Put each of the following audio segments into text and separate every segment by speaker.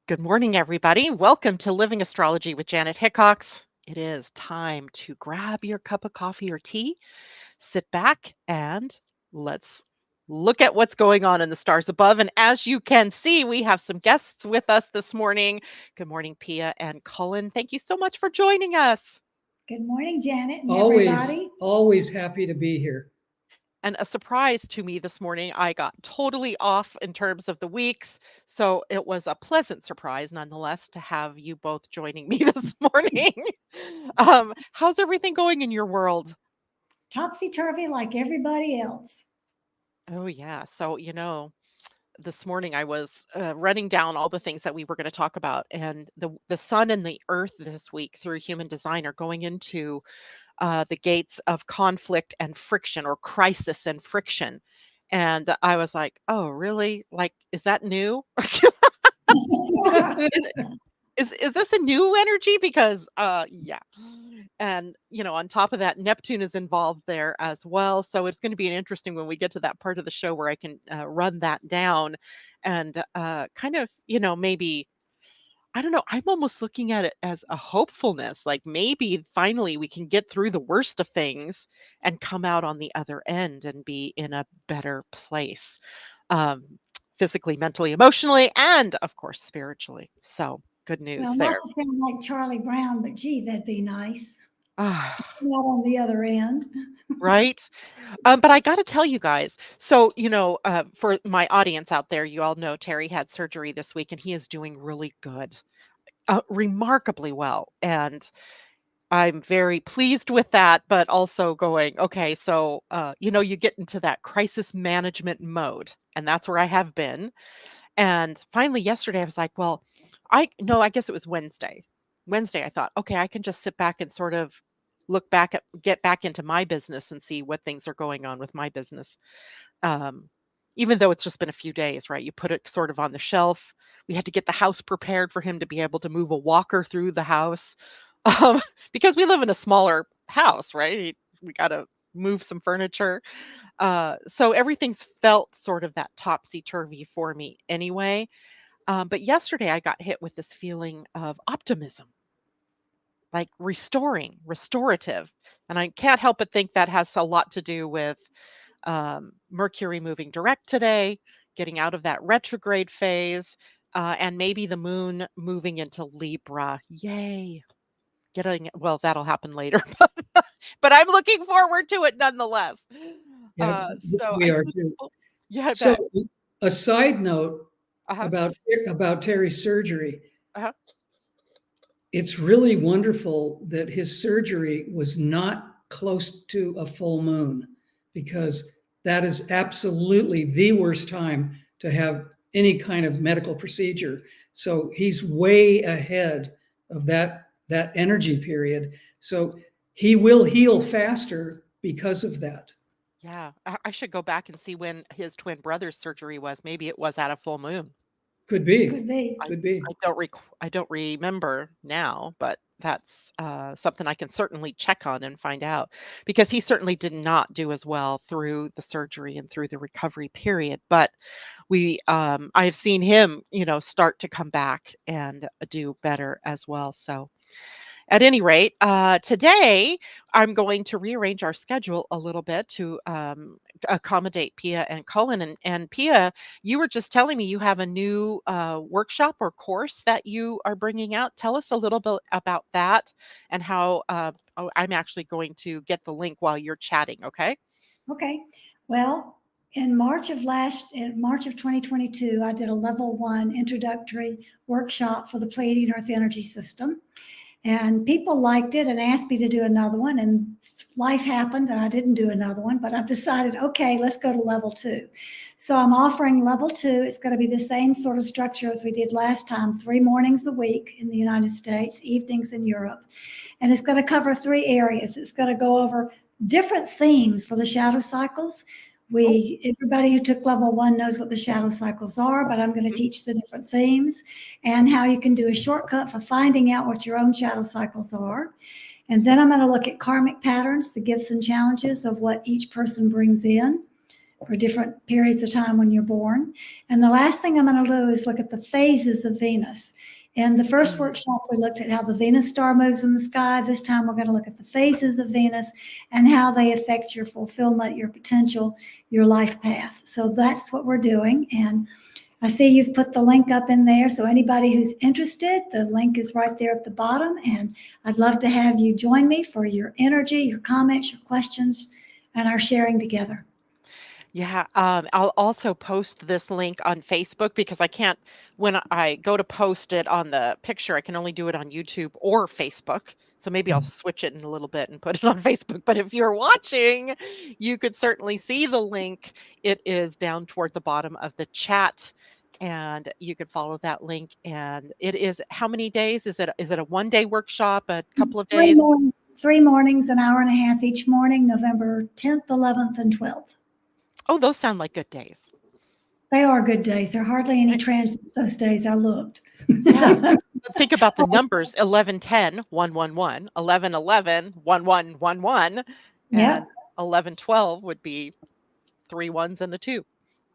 Speaker 1: Good morning, everybody. Welcome to Living Astrology with Janet Hickox. It is time to grab your cup of coffee or tea, sit back, and let's look at what's going on in the stars above. And as you can see, we have some guests with us this morning. Good morning, Pia and Cullen. Thank you so much for joining us.
Speaker 2: Good morning, Janet and
Speaker 3: Always,
Speaker 2: everybody.
Speaker 3: always happy to be here.
Speaker 1: And a surprise to me this morning, I got totally off in terms of the weeks. So it was a pleasant surprise nonetheless to have you both joining me this morning. How's everything going in your world?
Speaker 2: Topsy-turvy like everybody else.
Speaker 1: Oh, yeah. So, this morning I was running down all the things that we were going to talk about, and the sun and the earth this week through human design are going into the gates of conflict and friction, or crisis and friction. And I was like, oh, really? Like, is that new? is, is this a new energy? Because yeah. And on top of that, Neptune is involved there as well. So it's going to be interesting when we get to that part of the show where I can run that down and kind of, maybe I don't know. I'm almost looking at it as a hopefulness. Like maybe finally we can get through the worst of things and come out on the other end and be in a better place, um, physically, mentally, emotionally, and of course, spiritually. So good news
Speaker 2: Well, not
Speaker 1: there.
Speaker 2: to sound like Charlie Brown, but gee, that'd be nice.
Speaker 1: Ah,
Speaker 2: Not on the other end.
Speaker 1: right. But I got to tell you guys, so, for my audience out there, you all know Terry had surgery this week and he is doing really good, remarkably well. And I'm very pleased with that, but also going, okay, so, you get into that crisis management mode, and that's where I have been. And finally, yesterday, I was like, well, no, I guess it was Wednesday. Wednesday, I thought, okay, I can just sit back and sort of get back into my business and see what things are going on with my business. Um, Even though it's just been a few days, right? You put it sort of on the shelf. We had to get the house prepared for him to be able to move a walker through the house, um, because we live in a smaller house, right? We got to move some furniture. So everything's felt sort of that topsy turvy for me anyway. But yesterday I got hit with this feeling of optimism, like restorative. And I can't help but think that has a lot to do with Mercury moving direct today, getting out of that retrograde phase, and maybe the moon moving into Libra. Yay. Well, that'll happen later, but I'm looking forward to it nonetheless.
Speaker 3: Yeah,
Speaker 1: So
Speaker 3: we
Speaker 1: I
Speaker 3: are
Speaker 1: said,
Speaker 3: too.
Speaker 1: "Oh, yeah, I
Speaker 3: So,
Speaker 1: bet."
Speaker 3: a side note
Speaker 1: Uh-huh,
Speaker 3: about Terry's surgery.
Speaker 1: uh-huh.
Speaker 3: It's really wonderful that his surgery was not close to a full moon, because that is absolutely the worst time to have any kind of medical procedure. So he's way ahead of that energy period. So he will heal faster because of that.
Speaker 1: Yeah, I should go back and see when his twin brother's surgery was. Maybe it was at a full moon.
Speaker 3: Could be,
Speaker 2: Could be.
Speaker 1: I
Speaker 3: could be.
Speaker 1: I don't remember now, but that's something I can certainly check on and find out, because he certainly did not do as well through the surgery and through the recovery period. But I've seen him, start to come back and do better as well. So at any rate, today I'm going to rearrange our schedule a little bit to accommodate Pia and Cullen. And Pia, you were just telling me you have a new workshop or course that you are bringing out. Tell us a little bit about that and how I'm actually going to get the link while you're chatting. Okay.
Speaker 2: Okay. Well, in March of 2022, I did a level 1 introductory workshop for the Pleiadian-Earth energy system. And people liked it and asked me to do another one. And life happened and I didn't do another one, but I've decided, okay, let's go to level 2. So I'm offering level 2. It's going to be the same sort of structure as we did last time, 3 mornings a week in the United States, evenings in Europe. And it's going to cover 3 areas. It's going to go over different themes for the shadow cycles. Everybody who took level 1 knows what the shadow cycles are, but I'm going to teach the different themes and how you can do a shortcut for finding out what your own shadow cycles are. And then I'm going to look at karmic patterns, the gifts and challenges of what each person brings in. for different periods of time when you're born. And the last thing I'm going to do is look at the phases of Venus. In the first workshop, we looked at how the Venus star moves in the sky. This time, we're going to look at the phases of Venus and how they affect your fulfillment, your potential, your life path. So that's what we're doing. And I see you've put the link up in there. So anybody who's interested, the link is right there at the bottom. And I'd love to have you join me for your energy, your comments, your questions, and our sharing together.
Speaker 1: Yeah, I'll also post this link on Facebook because I can't, when I go to post it on the picture, I can only do it on YouTube or Facebook. So maybe I'll switch it in a little bit and put it on Facebook. But if you're watching, you could certainly see the link. It is down toward the bottom of the chat, and you could follow that link. And it is how many days? Is it a 1-day workshop, a couple of days?
Speaker 2: 3 mornings, an hour and a half each morning, November 10th, 11th, and 12th.
Speaker 1: Oh, those sound like good days.
Speaker 2: They are good days. There are hardly any
Speaker 1: Right.
Speaker 2: transits those days. I looked.
Speaker 1: Yeah. But think about the numbers 1110 111, 1111 1111,
Speaker 2: Yep.
Speaker 1: and 1112 would be 3 ones and a 2.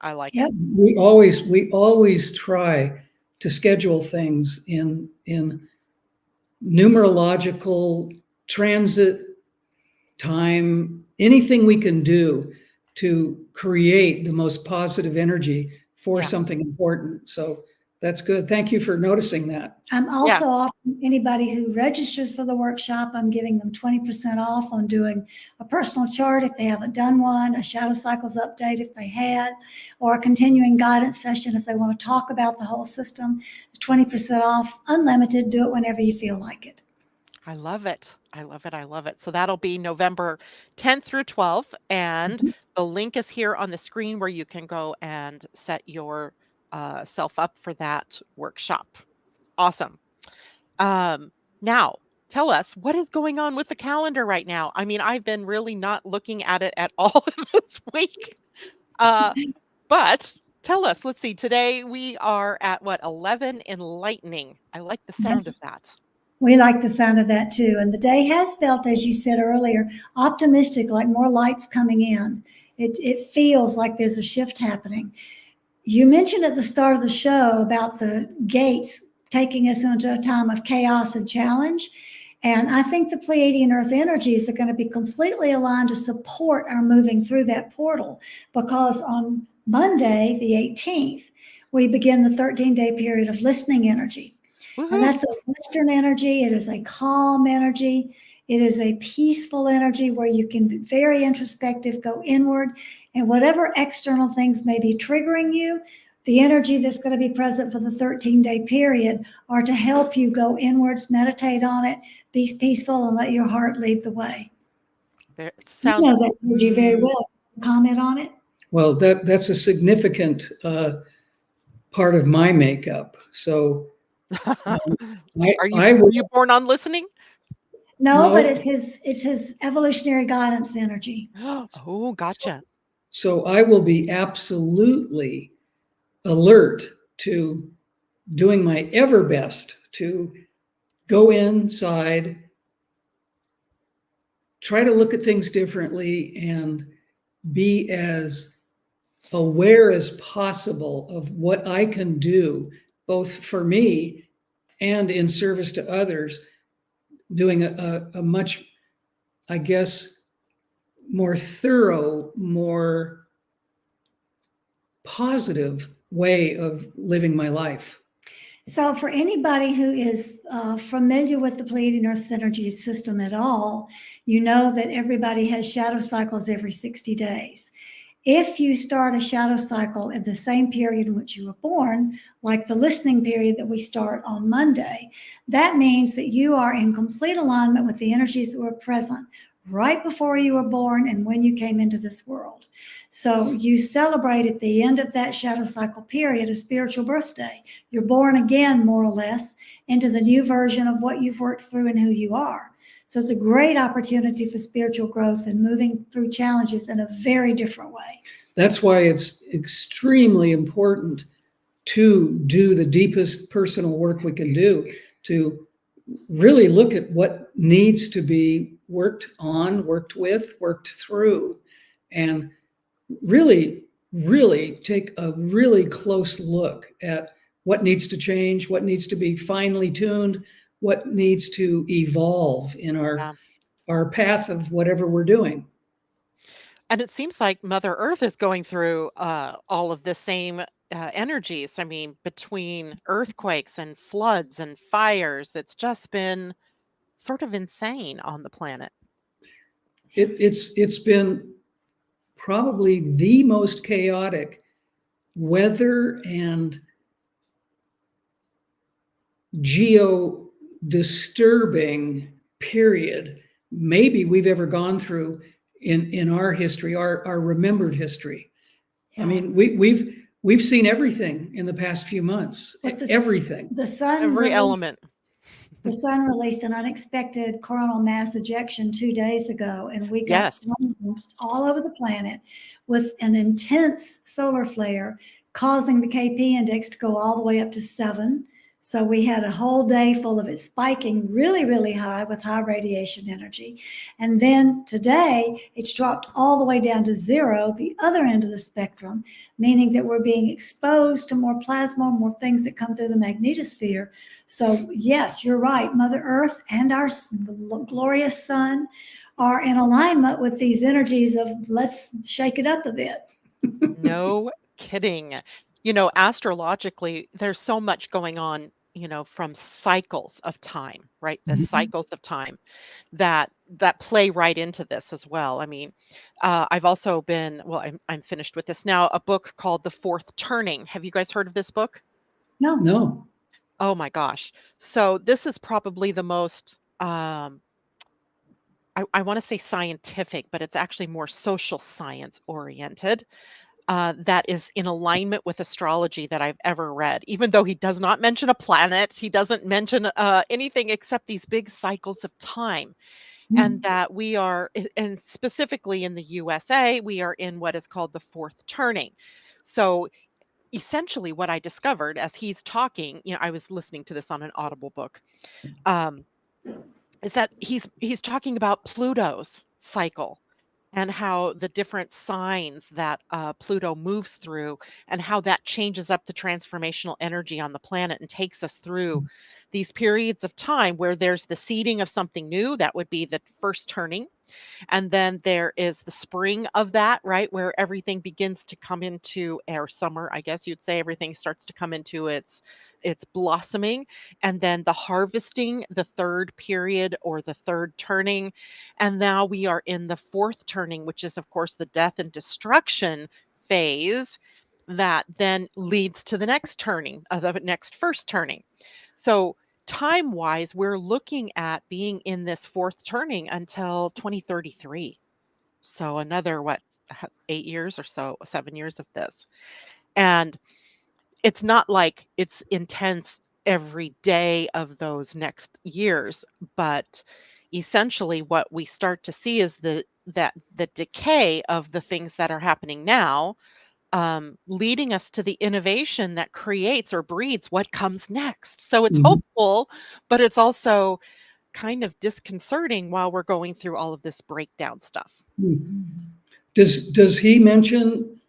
Speaker 1: I like
Speaker 2: Yep.
Speaker 1: it.
Speaker 3: We always try to schedule things in numerological transit time, anything we can do to create the most positive energy for
Speaker 1: Yeah.
Speaker 3: something important. So that's good. Thank you for noticing that.
Speaker 2: I'm also offering anybody who registers for the workshop, I'm giving them 20% off on doing a personal chart if they haven't done one, a shadow cycles update if they had, or a continuing guidance session if they want to talk about the whole system. 20% off, unlimited. Do it whenever you feel like it.
Speaker 1: I love it. I love it. I love it. So that'll be November 10th through 12th. And the link is here on the screen where you can go and set your self up for that workshop. Awesome. Now, tell us what is going on with the calendar right now. I mean, I've been really not looking at it at all this week. But tell us, let's see, today we are at what, 11 enlightening. I like the sound of
Speaker 2: Yes.
Speaker 1: that.
Speaker 2: We like the sound of that too. And the day has felt, as you said earlier, optimistic, like more light's coming in. It feels like there's a shift happening. You mentioned at the start of the show about the gates taking us into a time of chaos and challenge. And I think the Pleiadian-Earth energies are going to be completely aligned to support our moving through that portal, because on Monday, the 18th, we begin the 13-day period of listening energy. And
Speaker 1: Woohoo.
Speaker 2: that's a Western energy. It is a calm energy. It is a peaceful energy where you can be very introspective, go inward, and whatever external things may be triggering you, the energy that's going to be present for the 13-day period are to help you go inwards, meditate on it, be peaceful, and let your heart lead the way.
Speaker 1: It
Speaker 2: You
Speaker 1: sounds
Speaker 2: know that energy very well. Comment on it?
Speaker 3: Well, that's a significant part of my makeup. So
Speaker 1: Were you born on listening?
Speaker 2: No, but
Speaker 3: No.
Speaker 2: it's his evolutionary guidance energy.
Speaker 1: Oh, gotcha.
Speaker 3: So I will be absolutely alert to doing my ever best to go inside, try to look at things differently, and be as aware as possible of what I can do, both for me and in service to others, doing a much, I guess, more thorough, more positive way of living my life.
Speaker 2: So for anybody who is familiar with the Pleiadian-Earth energy system at all, you know that everybody has shadow cycles every 60 days. If you start a shadow cycle in the same period in which you were born, like the listening period that we start on Monday, that means that you are in complete alignment with the energies that were present right before you were born and when you came into this world. So you celebrate at the end of that shadow cycle period a spiritual birthday. You're born again, more or less, into the new version of what you've worked through and who you are. So it's a great opportunity for spiritual growth and moving through challenges in a very different way.
Speaker 3: That's why it's extremely important to do the deepest personal work we can do, to really look at what needs to be worked on, worked with, worked through. And really, really take a really close look at what needs to change, what needs to be finely tuned, what needs to evolve in
Speaker 1: Yeah.
Speaker 3: our path of whatever we're doing.
Speaker 1: And it seems like Mother Earth is going through all of the same energies. I mean, between earthquakes and floods and fires, it's just been sort of insane on the planet.
Speaker 3: It's been probably the most chaotic weather and geo disturbing period maybe we've ever gone through in our history, our remembered history. I mean, we've seen everything in the past few months. Everything.
Speaker 2: The sun
Speaker 1: Every
Speaker 2: released
Speaker 1: element.
Speaker 2: the sun released an unexpected coronal mass ejection 2 days ago, and we got
Speaker 1: Yes.
Speaker 2: slammed all over the planet with an intense solar flare, causing the KP index to go all the way up to 7. So we had a whole day full of it spiking really, really high with high radiation energy. And then today, it's dropped all the way down to 0, the other end of the spectrum, meaning that we're being exposed to more plasma, more things that come through the magnetosphere. So yes, you're right. Mother Earth and our glorious sun are in alignment with these energies of let's shake it up a bit.
Speaker 1: No kidding. You know, astrologically, there's so much going on, from cycles of time, right? The
Speaker 3: Mhm.
Speaker 1: cycles of time that play right into this as well. I mean, I've also been, well, I'm finished with this now, a book called The Fourth Turning. Have you guys heard of this book?
Speaker 2: No.
Speaker 3: No.
Speaker 1: Oh my gosh. So this is probably the most I want to say scientific, but it's actually more social science oriented, that is in alignment with astrology that I've ever read. Even though he does not mention a planet, he doesn't mention anything except these big cycles of time, and
Speaker 3: Hmm.
Speaker 1: that we are, and specifically in the USA, we are in what is called the fourth turning. So essentially, what I discovered as he's talking, I was listening to this on an Audible book. Um, is that he's talking about Pluto's cycle and how the different signs that Pluto moves through and how that changes up the transformational energy on the planet and takes us through these periods of time where there's the seeding of something new. That would be the first turning, and then there is the spring of that, right? Where everything begins to come into, or summer, I guess you'd say, everything starts to come into its blossoming. And then the harvesting, the third period or the third turning. And now we are in the fourth turning, which is of course the death and destruction phase that then leads to the next turning, the next first turning. So time wise, we're looking at being in this fourth turning until 2033. So another, what, 8 years or so, 7 years of this. And it's not like it's intense every day of those next years, but essentially what we start to see is the decay of the things that are happening now, leading us to the innovation that creates or breeds what comes next. So it's
Speaker 3: Mhm.
Speaker 1: hopeful, but it's also kind of disconcerting while we're going through all of this breakdown stuff.
Speaker 3: Hmm. Does he mention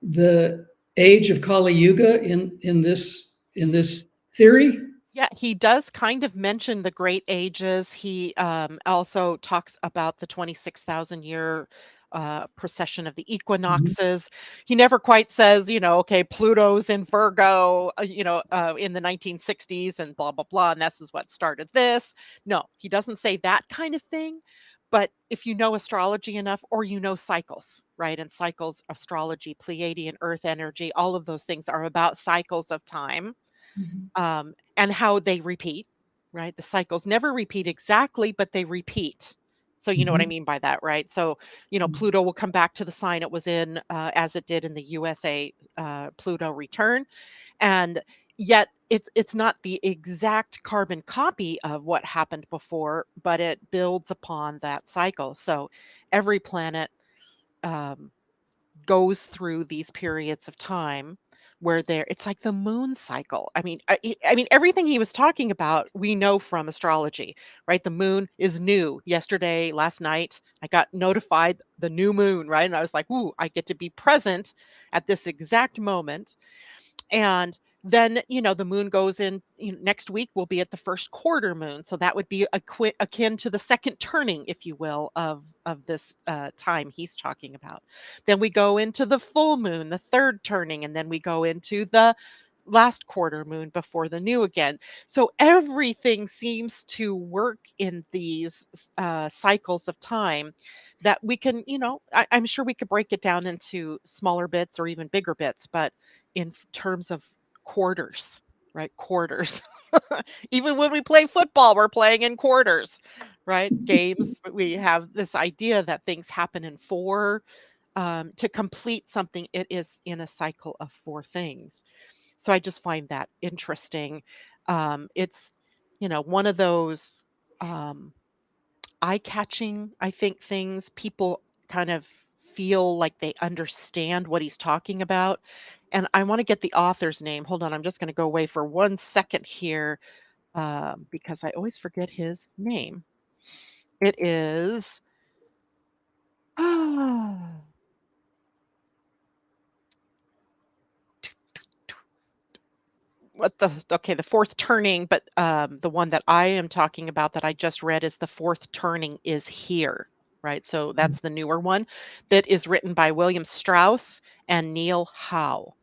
Speaker 3: the age of Kali Yuga in this theory?
Speaker 1: Yeah, he does kind of mention the great ages. He also talks about the 26,000 year precession of the
Speaker 3: Mhm.
Speaker 1: equinoxes. He never quite says, okay, Pluto's in Virgo, in the 1960s and blah, blah, blah, and this is what started this. No, he doesn't say that kind of thing. But if you know astrology enough, or cycles, right? And cycles, astrology, Pleiadian-Earth energy, all of those things are about cycles of time,
Speaker 2: Mhm.
Speaker 1: and how they repeat, right? The cycles never repeat exactly, but they repeat. So you know what I
Speaker 3: Mhm.
Speaker 1: mean by that, right? So, Pluto will come back to the sign it was in, as it did in the USA Pluto return, and yet it's not the exact carbon copy of what happened before, but it builds upon that cycle. So every planet um, goes through these periods of time where it's like the moon cycle. I mean everything he was talking about, we know from astrology, right? The moon is new. Yesterday, last night, I got notified the new moon, right? And I was like, "Ooh, I get to be present at this exact moment." And then, the moon goes in, next week we'll be at the first quarter moon. So that would be akin to the second turning, if you will, of this time he's talking about. Then we go into the full moon, the third turning, and then we go into the last quarter moon before the new again. So everything seems to work in these cycles of time that we can, I'm sure we could break it down into smaller bits or even bigger bits, but terms of quarters, right? Quarters. Even when we play football, we're playing in quarters, right? Games, we have this idea that things happen in four. To complete something, it is in a cycle of four things. So I just find that interesting. It's, one of those um, eye-catching, I think, things. People kind of feel like they understand what he's talking about. And I want to get the author's name. Hold on, I'm just going to go away for 1 second here because I always forget his name. It is. What the fourth turning, but the one that I am talking about that I just read is the fourth turning is here, right? So that's the newer one that is written by William Strauss and Neil Howe.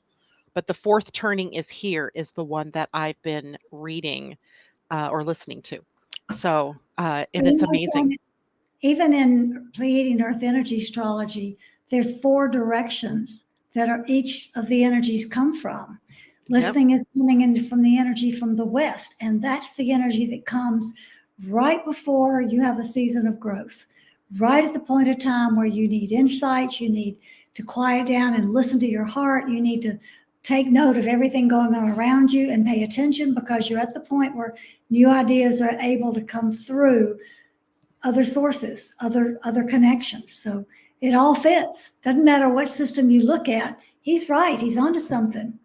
Speaker 1: But the fourth turning is here is the one that I've been reading or listening to. So and it's amazing.
Speaker 2: Even in Pleiadian Earth energy astrology, there's 4 directions that are each of the energies come from.
Speaker 1: Yep.
Speaker 2: Listening is coming in from the energy from the west, and that's the energy that comes right before you have a season of growth, right at the point of time where you need insights, you need to quiet down and listen to your heart, you need to take note of everything going on around you and pay attention because you're at the point where new ideas are able to come through other sources, other connections. So it all fits. Doesn't matter what system you look at. He's right. He's onto something.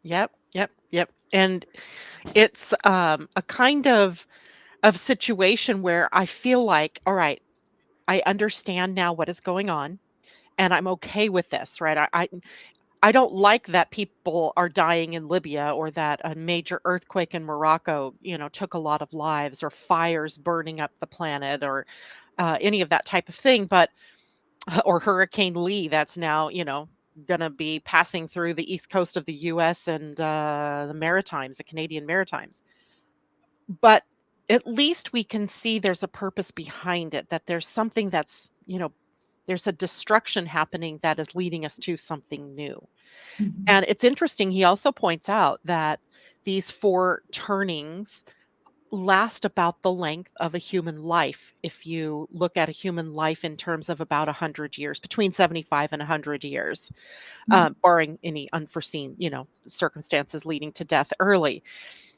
Speaker 1: Yep. Yep. Yep. And it's a kind of situation where I feel like, all right, I understand now what is going on, and I'm okay with this, right? I don't like that people are dying in Libya or that a major earthquake in Morocco, took a lot of lives or fires burning up the planet or any of that type of thing. But or Hurricane Lee, that's now, going to be passing through the east coast of the U.S. and the Maritimes, the Canadian Maritimes. But at least we can see there's a purpose behind it, that there's something that's, there's a destruction happening that is leading us to something new. And it's interesting, he also points out that these 4 turnings last about the length of a human life. If you look at a human life in terms of about 100 years, between 75 and 100 years, barring any unforeseen, circumstances leading to death early.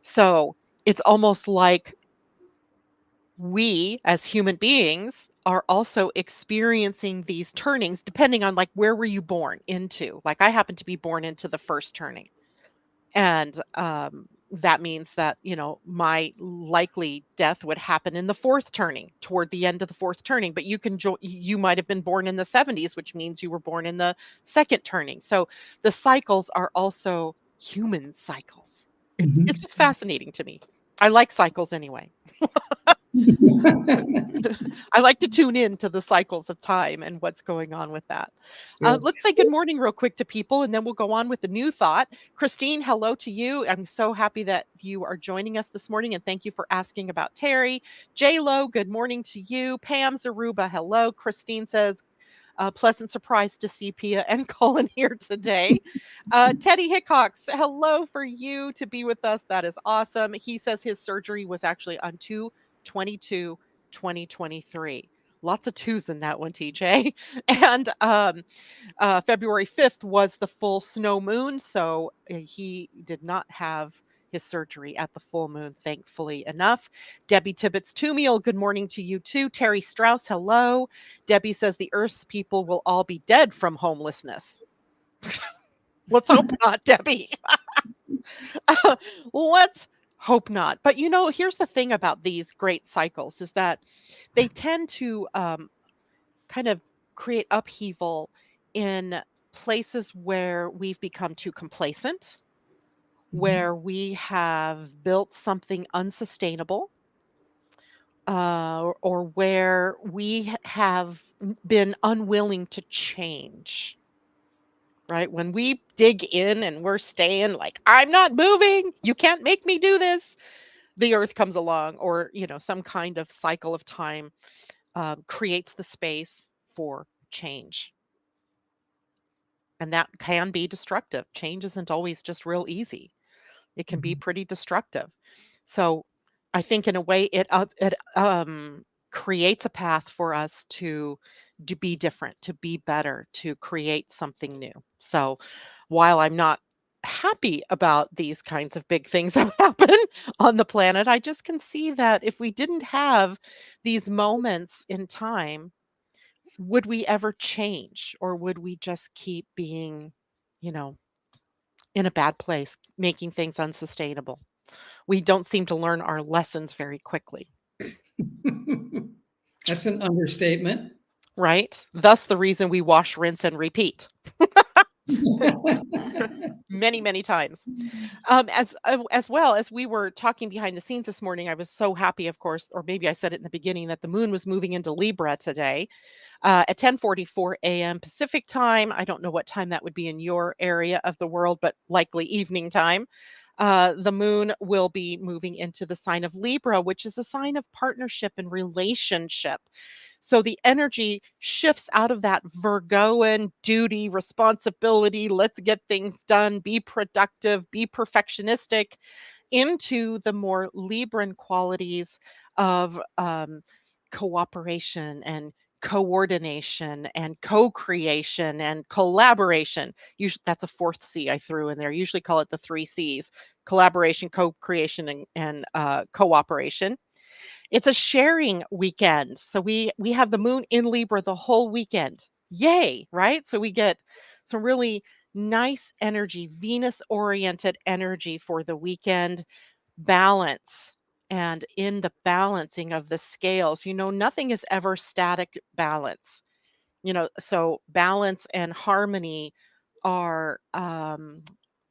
Speaker 1: So it's almost like we as human beings are also experiencing these turnings depending on like where were you born into. Like I happen to be born into the first turning. And that means that, my likely death would happen in the fourth turning, toward the end of the fourth turning. But you might have been born in the 70s, which means you were born in the second turning. So the cycles are also human cycles. It's just fascinating to me. I like cycles anyway. I like to tune in to the cycles of time and what's going on with that. Let's say good morning real quick to people, and then we'll go on with the new thought. Christine, hello to you. I'm so happy that you are joining us this morning, and thank you for asking about Terry. J-Lo, good morning to you. Pam Zaruba, hello. Christine says, pleasant surprise to see Pia and Cullen here today. Teddy Hickox, hello for you to be with us. That is awesome. He says his surgery was actually on 2/22/2023. Lots of twos in that one, TJ. And February 5th was the full snow moon, so he did not have his surgery at the full moon, thankfully enough. Debbie Tibbetts Tumiel, good morning to you too. Terry Strauss, hello. Debbie says the Earth's people will all be dead from homelessness. Let's hope not, Debbie. Let's hope not. But here's the thing about these great cycles is that they tend to kind of create upheaval in places where we've become too complacent,
Speaker 3: Mhm.
Speaker 1: where we have built something unsustainable, or where we have been unwilling to change. Right? When we dig in and we're staying like, I'm not moving, you can't make me do this, the earth comes along, or some kind of cycle of time creates the space for change. And that can be destructive. Change isn't always just real easy. It can be
Speaker 3: Mhm.
Speaker 1: pretty destructive. So I think in a way it creates a path for us to be different, to be better, to create something new. So while I'm not happy about these kinds of big things that happen on the planet, I just can see that if we didn't have these moments in time, would we ever change, or would we just keep being, you know, in a bad place, making things unsustainable? We don't seem to learn our lessons very quickly,
Speaker 3: That's an understatement.
Speaker 1: right? Thus the reason we wash, rinse, and repeat many, many times. As well as we were talking behind the scenes this morning, I was so happy, of course, or maybe I said it in the beginning, that the moon was moving into Libra today at 10:44 a.m. Pacific time. I don't know what time that would be in your area of the world, but likely evening time. The moon will be moving into the sign of Libra, which is a sign of partnership and relationship. So the energy shifts out of that Virgoan duty, responsibility, let's get things done, be productive, be perfectionistic, into the more Libran qualities of cooperation and coordination and co-creation and collaboration. Usually that's a fourth C I threw in there. Usually call it the three C's: collaboration, co-creation, and cooperation. It's a sharing weekend. So we have the moon in Libra the whole weekend. Yay, right? So we get some really nice energy, Venus oriented energy for the weekend, balance. And in the balancing of the scales, nothing is ever static balance. So balance and harmony are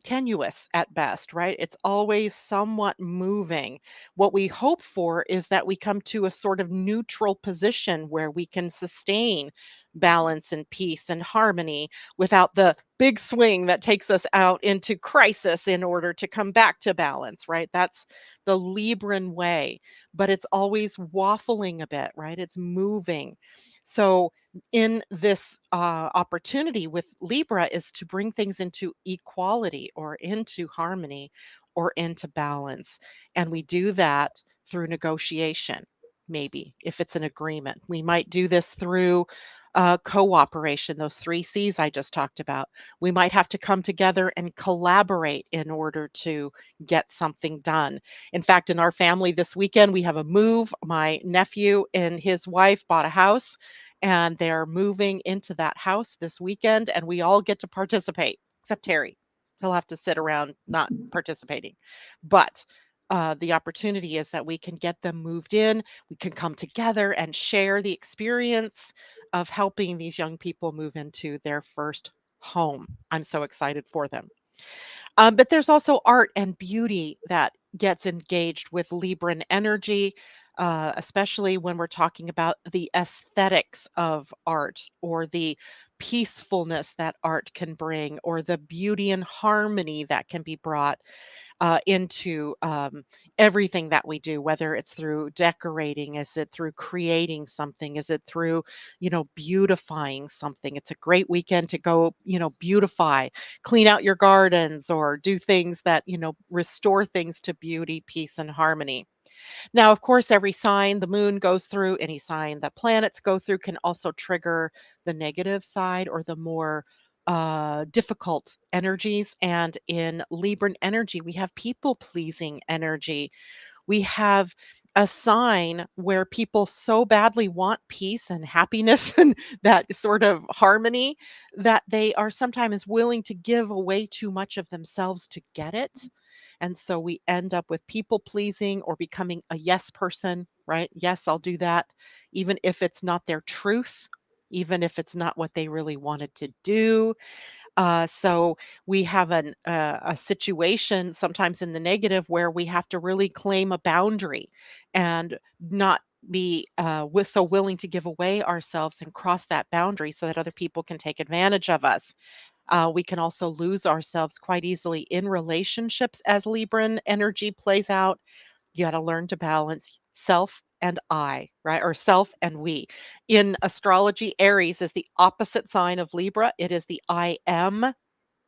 Speaker 1: tenuous at best, right? It's always somewhat moving. What we hope for is that we come to a sort of neutral position where we can sustain balance and peace and harmony without the big swing that takes us out into crisis in order to come back to balance, right? That's the Libran way, but it's always waffling a bit, right? It's moving. So in this opportunity with Libra is to bring things into equality or into harmony or into balance. And we do that through negotiation, maybe if it's an agreement. We might do this through cooperation, those three C's I just talked about. We might have to come together and collaborate in order to get something done. In fact, in our family this weekend, we have a move. My nephew and his wife bought a house, and they're moving into that house this weekend, and we all get to participate, except Terry. He'll have to sit around not participating. But the opportunity is that we can get them moved in. We can come together and share the experience of helping these young people move into their first home. I'm so excited for them. But there's also art and beauty that gets engaged with Libran energy, especially when we're talking about the aesthetics of art, or the peacefulness that art can bring, or the beauty and harmony that can be brought into everything that we do, whether it's through decorating, is it through creating something, is it through, beautifying something. It's a great weekend to go, beautify, clean out your gardens, or do things that, restore things to beauty, peace, and harmony. Now, of course, every sign the moon goes through, any sign that planets go through, can also trigger the negative side or the more difficult energies. And in Libran energy, we have people pleasing energy. We have a sign where people so badly want peace and happiness and that sort of harmony that they are sometimes willing to give away too much of themselves to get it. And so we end up with people pleasing or becoming a yes person, right? Yes, I'll do that, even if it's not their truth, even if it's not what they really wanted to do. So we have a situation sometimes in the negative where we have to really claim a boundary and not be so willing to give away ourselves and cross that boundary so that other people can take advantage of us. We can also lose ourselves quite easily in relationships as Libran energy plays out. You got to learn to balance self and I, right? Or self and we. In astrology, Aries is the opposite sign of Libra. It is the I am.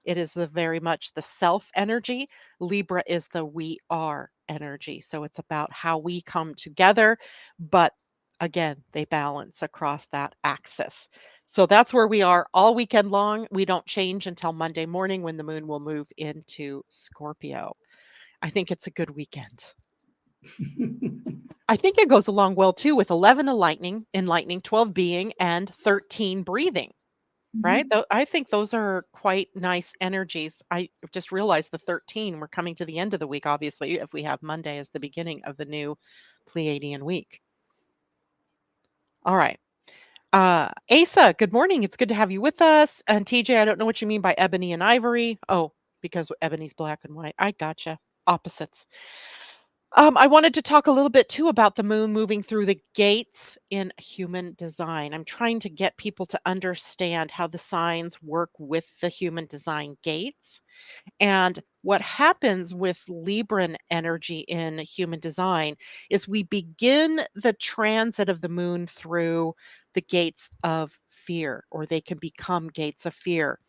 Speaker 1: It is the very much the self energy. Libra is the we are energy. So it's about how we come together, but again, they balance across that axis. So that's where we are all weekend long. We don't change until Monday morning when the moon will move into Scorpio. I think it's a good weekend. I think it goes along well too with 11 enlightening, 12 being, and 13 breathing. Right?
Speaker 2: Mhm.
Speaker 1: I think those are quite nice energies. I just realized the 13, we're coming to the end of the week, obviously, if we have Monday as the beginning of the new Pleiadian week. All right. Asa, good morning. It's good to have you with us. And TJ, I don't know what you mean by ebony and ivory. Oh, because ebony's black and white. I gotcha. Opposites. I wanted to talk a little bit too about the moon moving through the gates in human design. I'm trying to get people to understand how the signs work with the human design gates. And what happens with Libran energy in human design is we begin the transit of the moon through the gates of fear, or they can become gates of fear.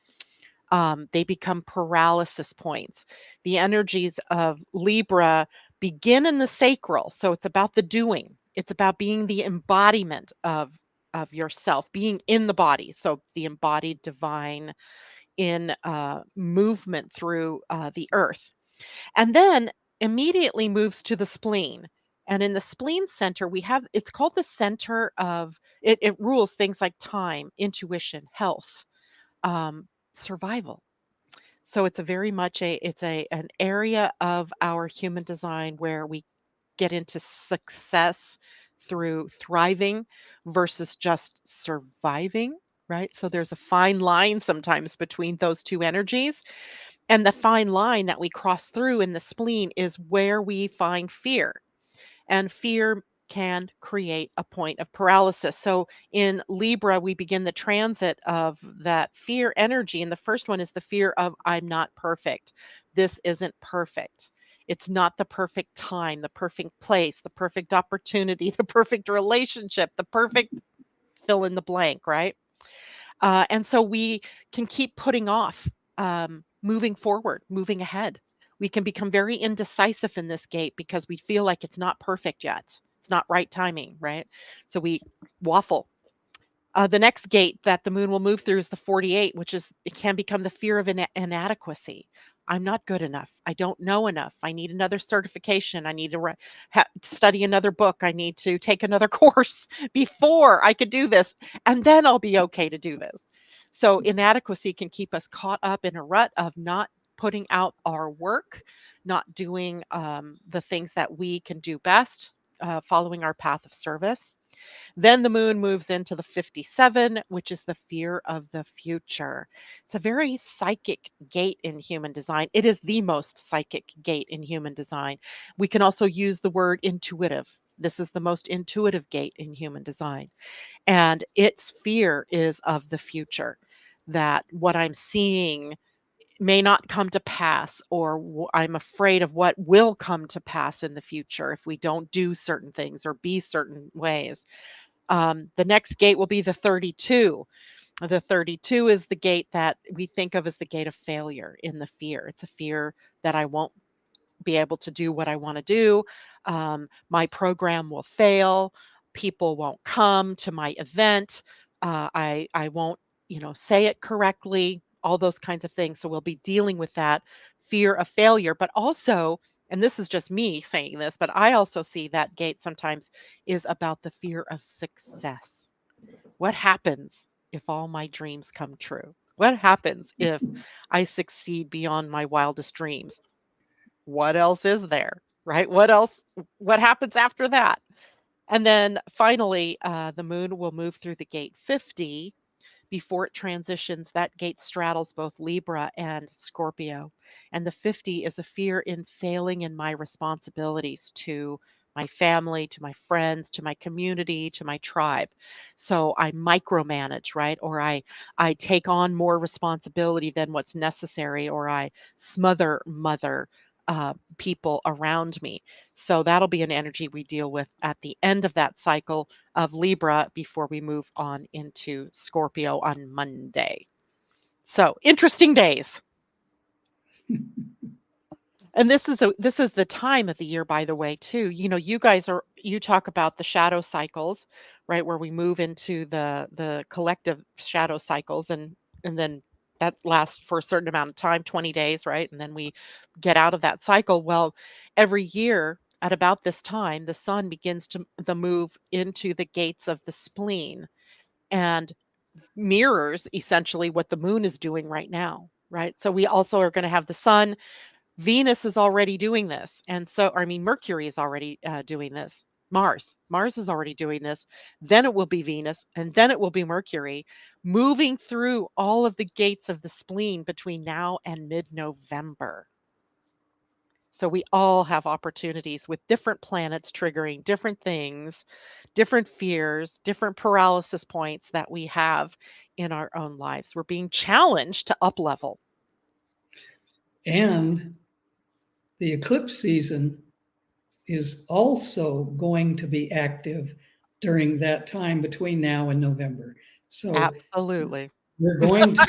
Speaker 1: They become paralysis points. The energies of Libra begin in the sacral. So it's about the doing, it's about being the embodiment of yourself, being in the body. So the embodied divine in movement through the earth. And then immediately moves to the spleen. And in the spleen center, we have it's called the center of it rules things like time, intuition, health, survival. So it's a very much it's an area of our human design where we get into success through thriving versus just surviving, right? So there's a fine line sometimes between those two energies. And the fine line that we cross through in the spleen is where we find fear, and fear can create a point of paralysis. So in Libra, we begin the transit of that fear energy. And the first one is the fear of I'm not perfect. This isn't perfect. It's not the perfect time, the perfect place, the perfect opportunity, the perfect relationship, the perfect fill in the blank, right? And so we can keep putting off moving forward, moving ahead. We can become very indecisive in this gate because we feel like it's not perfect yet. It's not right timing, right? So we waffle. The next gate that the moon will move through is the 48, which is it can become the fear of inadequacy. I'm not good enough. I don't know enough. I need another certification. I need to study another book. I need to take another course before I could do this. And then I'll be okay to do this. So, inadequacy can keep us caught up in a rut of not putting out our work, not doing the things that we can do best, following our path of service. Then the moon moves into the 57, which is the fear of the future. It's a very psychic gate in human design. It is the most psychic gate in human design. We can also use the word intuitive. This is the most intuitive gate in human design. And its fear is of the future, that what I'm seeing may not come to pass, or I'm afraid of what will come to pass in the future if we don't do certain things or be certain ways. The next gate will be the 32. The 32 is the gate that we think of as the gate of failure in the fear. It's a fear that I won't be able to do what I want to do. My program will fail. People won't come to my event. I won't, say it correctly. All those kinds of things. So we'll be dealing with that fear of failure, but also and this is just me saying this, but I also see that gate sometimes is about the fear of success. What happens if all my dreams come true? What happens if I succeed beyond my wildest dreams? What else is there? Right? What else? What happens after that? And then finally, the moon will move through the gate 50 before it transitions. That gate straddles both Libra and Scorpio. And the 50 is a fear in failing in my responsibilities to my family, to my friends, to my community, to my tribe. So I micromanage, right? Or I take on more responsibility than what's necessary, or I smother mother people around me. So that'll be an energy we deal with at the end of that cycle of Libra before we move on into Scorpio on Monday. So interesting days. And this is the time of the year, by the way, too. You know, you talk about the shadow cycles, right? Where we move into the collective shadow cycles, and then that lasts for a certain amount of time, 20 days, right? And then we get out of that cycle. Well, every year at about this time, the sun begins to the move into the gates of the spleen and mirrors essentially what the moon is doing right now, right? So we also are going to have the sun. Venus is already doing this. And so, I mean, Mercury is already doing this. Mars is already doing this. Then it will be Venus, and then it will be Mercury moving through all of the gates of the spleen between now and mid November. So we all have opportunities with different planets triggering different things, different fears, different paralysis points that we have in our own lives. We're being challenged to up level.
Speaker 3: And the eclipse season is also going to be active during that time between now and November. So
Speaker 1: Absolutely.
Speaker 3: we're going to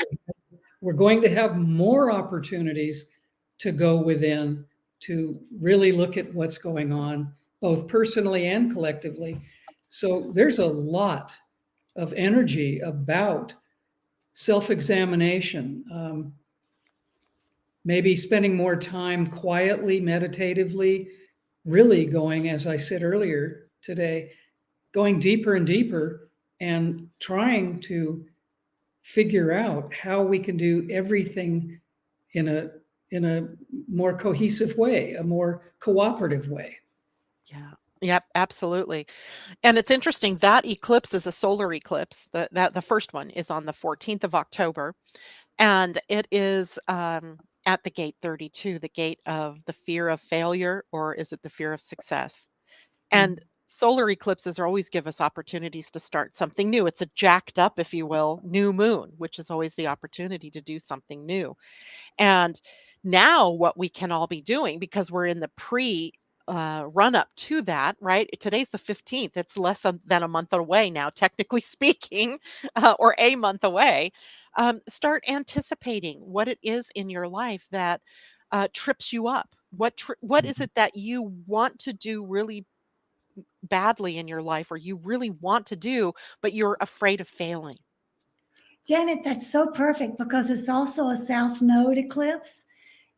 Speaker 3: we're going to have more opportunities to go within, to really look at what's going on, both personally and collectively. So there's a lot of energy about self-examination, maybe spending more time quietly, meditatively, really going, as I said earlier today, going deeper and deeper and trying to figure out how we can do everything in a more cohesive way, a more cooperative way.
Speaker 1: Yeah. Yep, absolutely. And it's interesting that eclipse is a solar eclipse. The first one is on the 14th of October, and it is at the gate 32, the gate of the fear of failure, or is it the fear of success? And solar eclipses always give us opportunities to start something new. It's a jacked up, if you will, new moon, which is always the opportunity to do something new. And now, what we can all be doing, because we're in the pre run up to that, right? Today's the 15th. It's less than a month away now, technically speaking, or a month away. Start anticipating what it is in your life that trips you up. What is it that you want to do really badly in your life, or you really want to do, but you're afraid of failing?
Speaker 2: Janet, that's so perfect because it's also a South Node eclipse,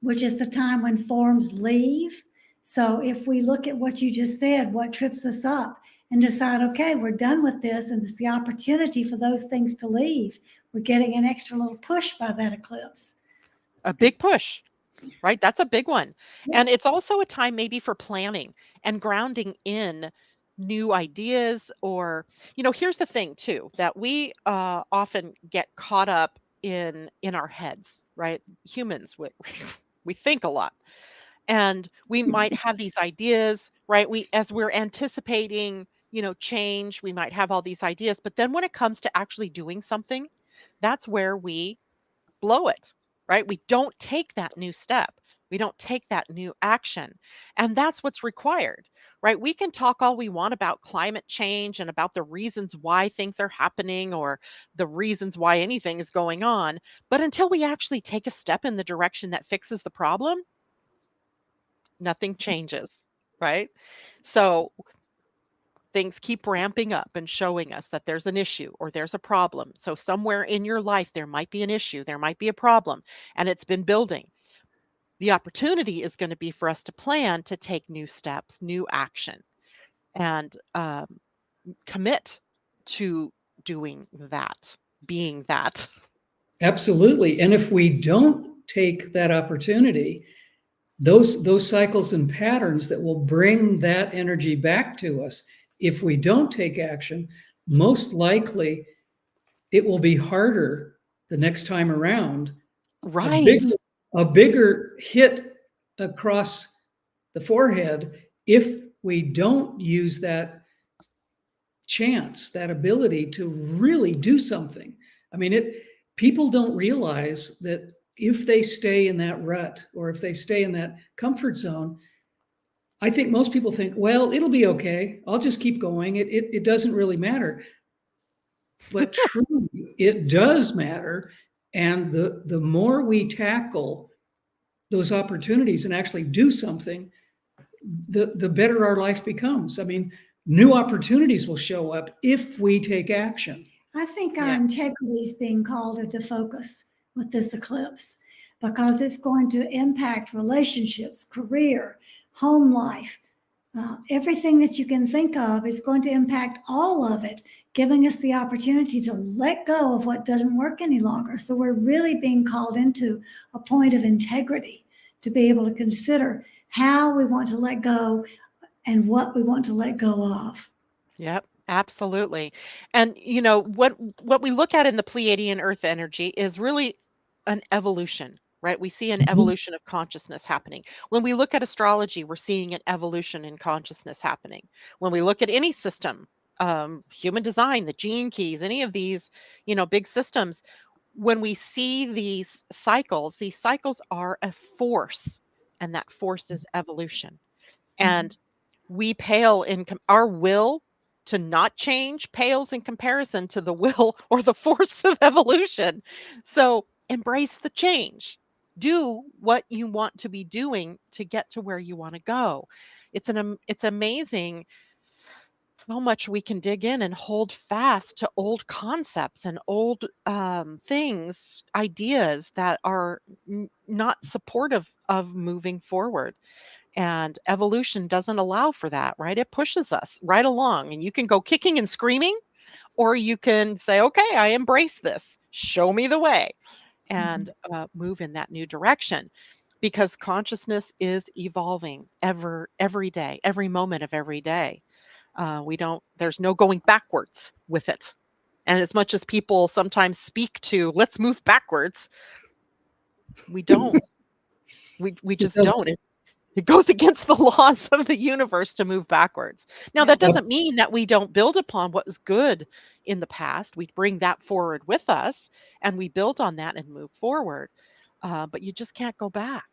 Speaker 2: which is the time when forms leave. So if we look at what you just said, what trips us up, and decide, okay, we're done with this, and it's the opportunity for those things to leave, we're getting an extra little push by that eclipse.
Speaker 1: A big push. Right? That's a big one. And it's also a time maybe for planning and grounding in new ideas. Or, here's the thing too, that we often get caught up in our heads, right? Humans, we think a lot, and we might have these ideas, right? As we're anticipating, change, we might have all these ideas, but then when it comes to actually doing something, that's where we blow it, right? We don't take that new step. We don't take that new action. And that's what's required, right? We can talk all we want about climate change and about the reasons why things are happening or the reasons why anything is going on. But until we actually take a step in the direction that fixes the problem, nothing changes, right? So things keep ramping up and showing us that there's an issue or there's a problem. So somewhere in your life, there might be an issue, there might be a problem, and it's been building. The opportunity is going to be for us to plan to take new steps, new action, and commit to doing that, being that.
Speaker 3: Absolutely. And if we don't take that opportunity, those cycles and patterns that will bring that energy back to us, if we don't take action, most likely it will be harder the next time around. A
Speaker 1: Right.
Speaker 3: bigger, a bigger hit across the forehead if we don't use that chance, that ability to really do something. I mean, people don't realize that if they stay in that rut or if they stay in that comfort zone, I think most people think, well, it'll be okay. I'll just keep going. It doesn't really matter. But truly, it does matter. And the more we tackle those opportunities and actually do something, the better our life becomes. I mean, new opportunities will show up if we take action.
Speaker 2: I think our
Speaker 1: Yeah.
Speaker 2: integrity is being called into focus with this eclipse because it's going to impact relationships, career, home life, everything that you can think of is going to impact all of it, giving us the opportunity to let go of what doesn't work any longer. So we're really being called into a point of integrity to be able to consider how we want to let go and what we want to let go of.
Speaker 1: Yep, absolutely. And what we look at in the Pleiadian Earth energy is really an evolution, right? We see an
Speaker 3: Mhm.
Speaker 1: evolution of consciousness happening. When we look at astrology, we're seeing an evolution in consciousnness happening. When we look at any system, human design, the gene keys, any of these, big systems, when we see these cycles are a force, and that force is evolution. And we pale our will to not change pales in comparison to the will or the force of evolution. So embrace the change. Do what you want to be doing to get to where you want to go. It's amazing how much we can dig in and hold fast to old concepts and old things, ideas that are not supportive of moving forward. And evolution doesn't allow for that, right? It pushes us right along. And you can go kicking and screaming, or you can say, okay, I embrace this. Show me the way, and move in that new direction. Because consciousness is evolving every day, every moment of every day. There's no going backwards with it. And as much as people sometimes speak to, let's move backwards, we don't. We
Speaker 3: It
Speaker 1: just
Speaker 3: does.
Speaker 1: don't. It goes against the laws of the universe to move backwards. Now,
Speaker 2: Yeah.
Speaker 1: that doesn't mean that we don't build upon what was good in the past. We bring that forward with us and we build on that and move forward. But you just can't go back.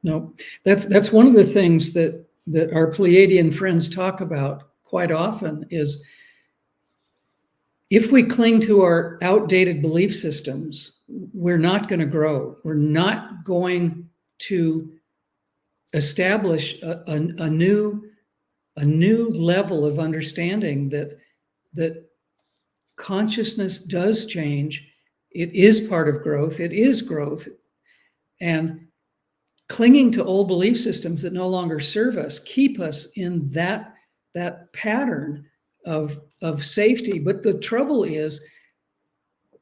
Speaker 3: No, that's one of the things that our Pleiadian friends talk about quite often is if we cling to our outdated belief systems, we're not going to grow. We're not going to establish a new level of understanding that consciousness does change. It is part of growth. It is growth. And clinging to old belief systems that no longer serve us keep us in that pattern of safety. But the trouble is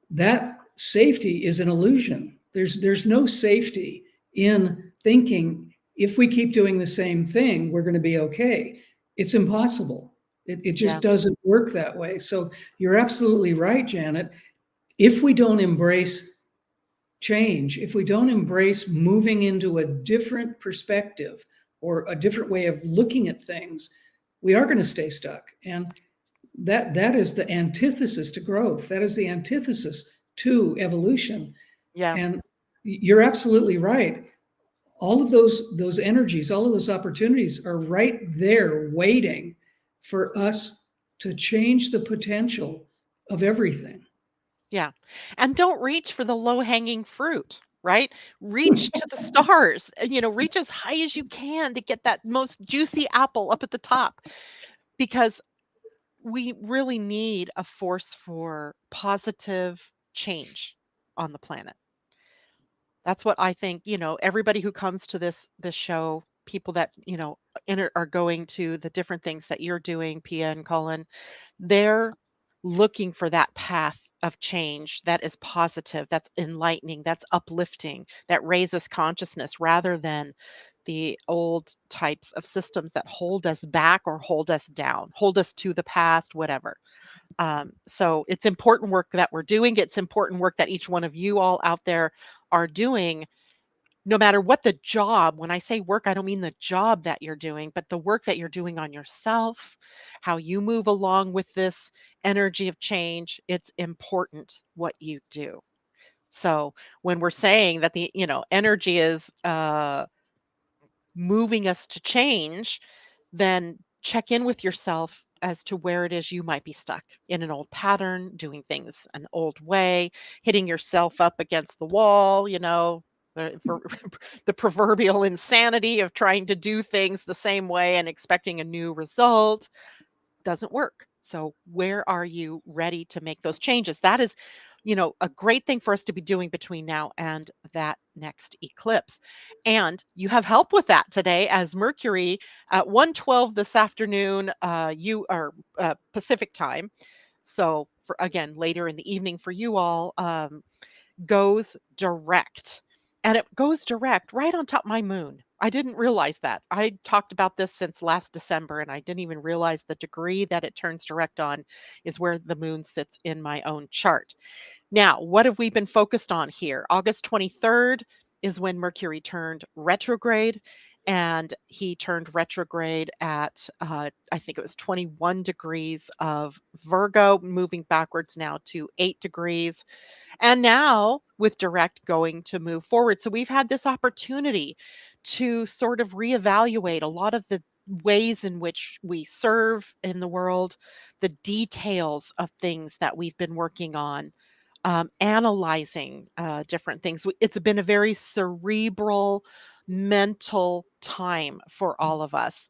Speaker 3: that safety is an illusion. There's no safety in thinking if we keep doing the same thing, we're going to be okay. It's impossible. It
Speaker 1: Yeah.
Speaker 3: just doesn't work that way. So you're absolutely right, Janet. If we don't embrace change, if we don't embrace moving into a different perspective or a different way of looking at things, we are going to stay stuck. And that is the antithesis to growth. That is the antithesis to evolution.
Speaker 1: Yeah.
Speaker 3: And you're absolutely right. All of those energies, all of those opportunities are right there waiting for us to change the potential of everything.
Speaker 1: Yeah. And don't reach for the low hanging fruit, right? Reach to the stars, reach as high as you can to get that most juicy apple up at the top, because we really need a force for positive change on the planet. That's what I think, everybody who comes to this show, people that, are going to the different things that you're doing, Pia and Cullen, they're looking for that path of change that is positive, that's enlightening, that's uplifting, that raises consciousness rather than the old types of systems that hold us back or hold us down, hold us to the past, whatever. So it's important work that we're doing. It's important work that each one of you all out there are doing, no matter what the job. When I say work, I don't mean the job that you're doing, but the work that you're doing on yourself, how you move along with this energy of change. It's important what you do. So when we're saying that the energy is moving us to change, then check in with yourself as to where it is you might be stuck in an old pattern, doing things an old way, hitting yourself up against the wall, for the proverbial insanity of trying to do things the same way and expecting a new result doesn't work. So where are you ready to make those changes? That is, a great thing for us to be doing between now and that next eclipse. And you have help with that today as Mercury at 1:12 this afternoon, you are Pacific time. So for again later in the evening for you all, goes direct. And it goes direct right on top of my moon. I didn't realize that. I talked about this since last December, and I didn't even realize the degree that it turns direct on is where the moon sits in my own chart. Now, what have we been focused on here? August 23rd is when Mercury turned retrograde, and he turned retrograde at, I think it was 21 degrees of Virgo, moving backwards now to 8 degrees, and now with direct going to move forward. So we've had this opportunity to sort of reevaluate a lot of the ways in which we serve in the world, the details of things that we've been working on, analyzing different things. It's been a very cerebral, mental time for all of us.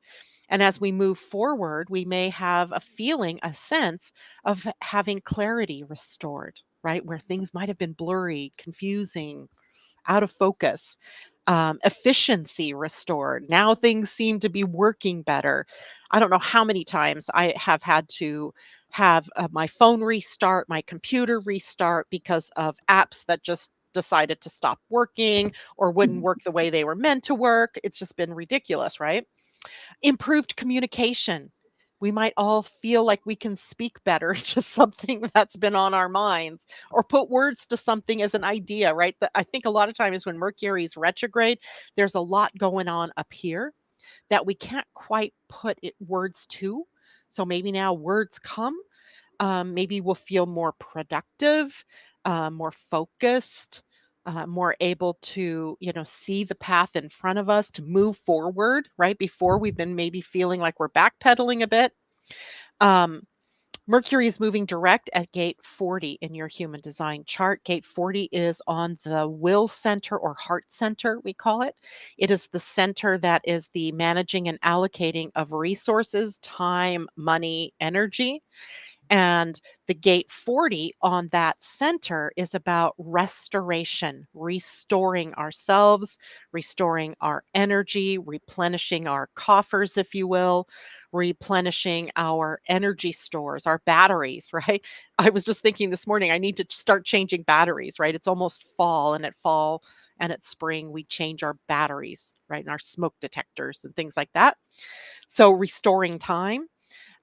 Speaker 1: And as we move forward, we may have a feeling, a sense of having clarity restored, right? Where things might have been blurry, confusing, out of focus, efficiency restored. Now things seem to be working better. I don't know how many times I have had to have my phone restart, my computer restart because of apps that just decided to stop working or wouldn't work the way they were meant to work. It's just been ridiculous, right? Improved communication. We might all feel like we can speak better, just something that's been on our minds, or put words to something as an idea, right? I think a lot of times when Mercury's retrograde, there's a lot going on up here that we can't quite put words to. So maybe now words come. Maybe we'll feel more productive, more focused, more able to, see the path in front of us to move forward, right? Before we've been maybe feeling like we're backpedaling a bit. Um, Mercury is moving direct at gate 40 in your human design chart. Gate 40 is on the will center or heart center, we call it. It is the center that is the managing and allocating of resources, time, money, energy. And the gate 40 on that center is about restoration, restoring ourselves, restoring our energy, replenishing our coffers, if you will, replenishing our energy stores, our batteries, right? I was just thinking this morning, I need to start changing batteries, right? It's almost fall, and at fall and at spring, we change our batteries, right? And our smoke detectors and things like that. So restoring time.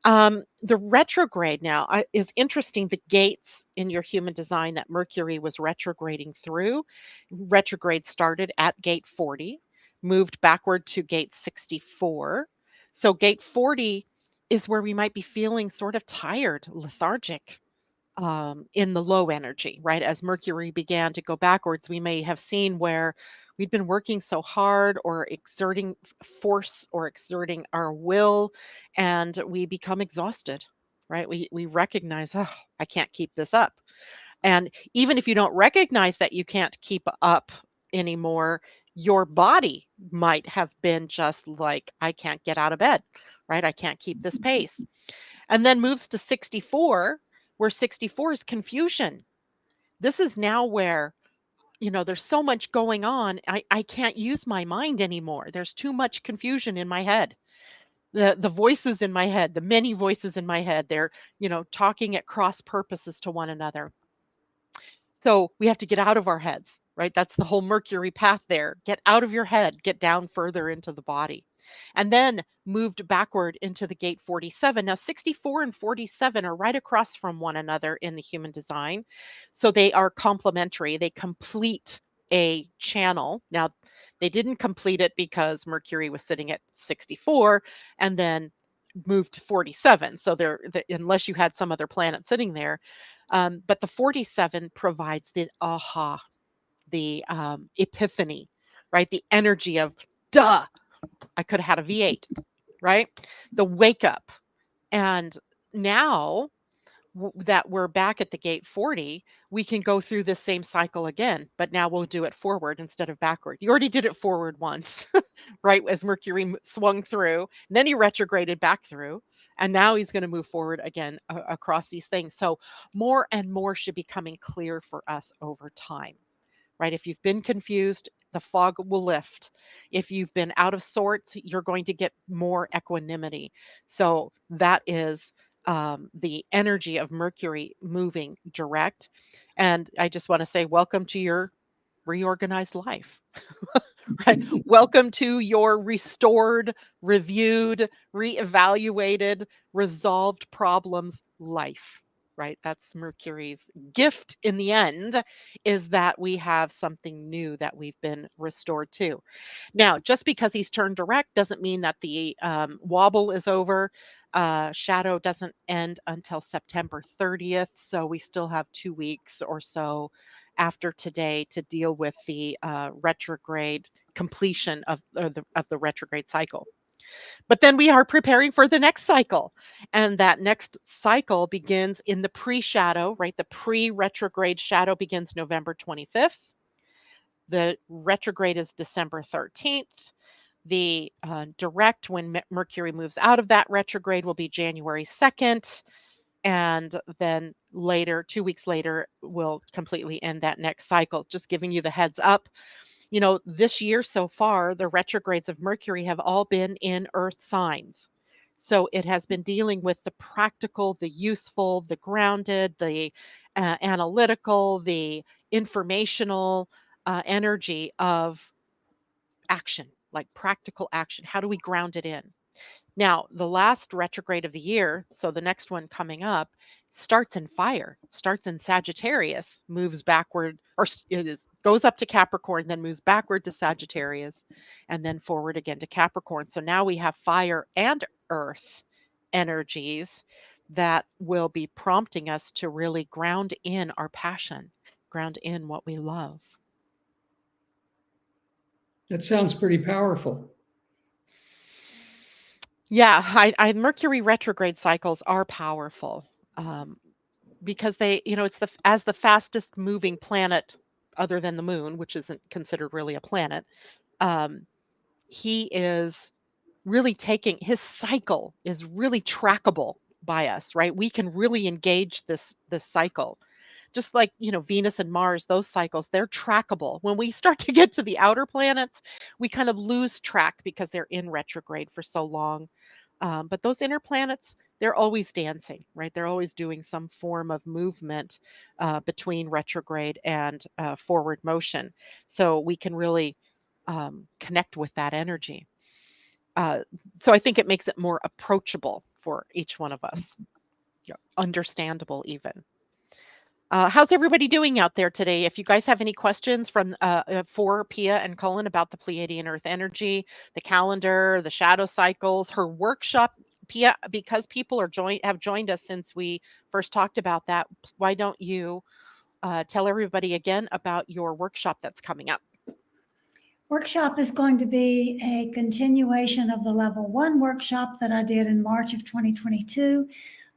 Speaker 1: The retrograde now is interesting. The gates in your human design that Mercury was retrograding through, retrograde started at gate 40, moved backward to gate 64. So gate 40 is where we might be feeling sort of tired, lethargic, in the low energy, right? As Mercury began to go backwards, we may have seen where we'd been working so hard or exerting force or exerting our will, and we become exhausted, right? We recognize, oh, I can't keep this up. And even if you don't recognize that you can't keep up anymore, your body might have been just like, I can't get out of bed, right? I can't keep this pace. And then moves to 64, where 64 is confusion. This is now where there's so much going on. I can't use my mind anymore. There's too much confusion in my head. The voices in my head, the many voices in my head, they're, talking at cross purposes to one another. So we have to get out of our heads, right? That's the whole Mercury path there. Get out of your head, get down further into the body. And then moved backward into the gate 47. Now, 64 and 47 are right across from one another in the human design. So they are complementary. They complete a channel. Now, they didn't complete it because Mercury was sitting at 64 and then moved to 47. So unless you had some other planet sitting there, but the 47 provides the aha, the epiphany, right? The energy of, duh, I could have had a V8, right? The wake up. And now that we're back at the gate 40, we can go through this same cycle again, but now we'll do it forward instead of backward. You already did it forward once, right? As Mercury swung through, and then he retrograded back through, and now he's going to move forward again across these things. So more and more should be coming clear for us over time, right? If you've been confused, the fog will lift. If you've been out of sorts, you're going to get more equanimity. So that is the energy of Mercury moving direct. And I just want to say, welcome to your reorganized life. Right? Welcome to your restored, reviewed, reevaluated, resolved problems life. Right? That's Mercury's gift in the end, is that we have something new that we've been restored to. Now, just because he's turned direct doesn't mean that the wobble is over. Shadow doesn't end until September 30th, so we still have 2 weeks or so after today to deal with the retrograde completion of the retrograde cycle. But then we are preparing for the next cycle. And that next cycle begins in the pre-shadow, right? The pre-retrograde shadow begins November 25th. The retrograde is December 13th. The direct, when Mercury moves out of that retrograde, will be January 2nd. And then later, 2 weeks later, we'll completely end that next cycle. Just giving you the heads up. This year so far, the retrogrades of Mercury have all been in Earth signs. So it has been dealing with the practical, the useful, the grounded, the analytical, the informational energy of action, like practical action. How do we ground it in? Now, the last retrograde of the year, so the next one coming up, starts in fire, starts in Sagittarius, moves backward, or goes up to Capricorn, then moves backward to Sagittarius, and then forward again to Capricorn. So now we have fire and earth energies that will be prompting us to really ground in our passion, ground in what we love.
Speaker 3: That sounds pretty powerful.
Speaker 1: Yeah, Mercury retrograde cycles are powerful because they, it's as the fastest moving planet other than the moon, which isn't considered really a planet. He is really his cycle is really trackable by us, right? We can really engage this cycle. Just like, Venus and Mars, those cycles, they're trackable. When we start to get to the outer planets, we kind of lose track because they're in retrograde for so long. But those inner planets, they're always dancing, right? They're always doing some form of movement between retrograde and forward motion. So we can really connect with that energy. So I think it makes it more approachable for each one of us, understandable even. How's everybody doing out there today? If you guys have any questions for Pia and Cullen about the Pleiadian-Earth energy, the calendar, the shadow cycles, her workshop, Pia, because people have joined us since we first talked about that, why don't you tell everybody again about your workshop that's coming up?
Speaker 2: Workshop is going to be a continuation of the level 1 workshop that I did in March of 2022.